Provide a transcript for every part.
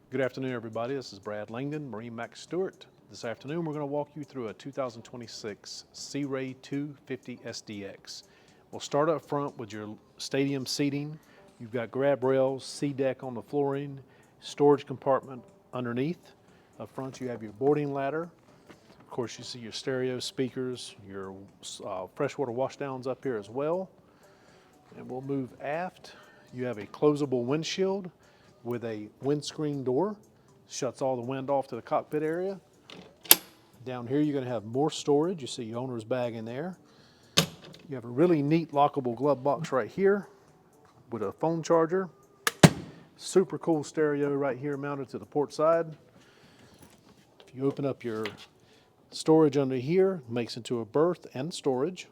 Good afternoon, everybody. This is Brad Langdon, MarineMax Stuart. This afternoon, we're going to walk you through a 2026 Sea Ray 250 SDX. We'll start up front with your stadium seating. You've got grab rails, sea deck on the flooring, storage compartment underneath. Up front, you have your boarding ladder. Of course, you see your stereo speakers, your freshwater washdowns up here as well. And we'll move aft. You have a closable windshield with a windscreen door. Shuts all the wind off to the cockpit area. Down here, you're going to have more storage. You see your owner's bag in there. You have a really neat lockable glove box right here with a phone charger. Super cool stereo right here mounted to the port side. If you open up your storage under here, it makes into a berth and storage.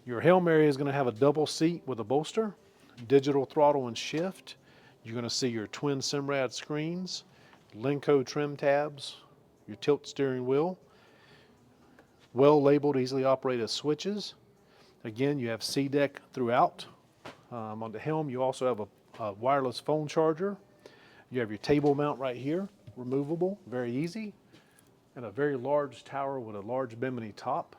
Your helm area is going to have a double seat with a bolster, digital throttle and shift. You're going to see your twin Simrad screens, Lenco trim tabs, your tilt steering wheel, well labeled, easily operated switches. Again, you have sea deck throughout. On the helm, you also have a wireless phone charger. You have your table mount right here, removable, very easy, and a very large tower with a large bimini top.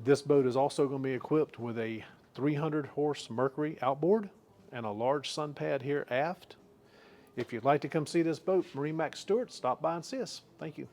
This boat is also going to be equipped with a 300 horse Mercury outboard and a large sun pad here aft. If you'd like to come see this boat, MarineMax Stuart, stop by and see us. Thank you.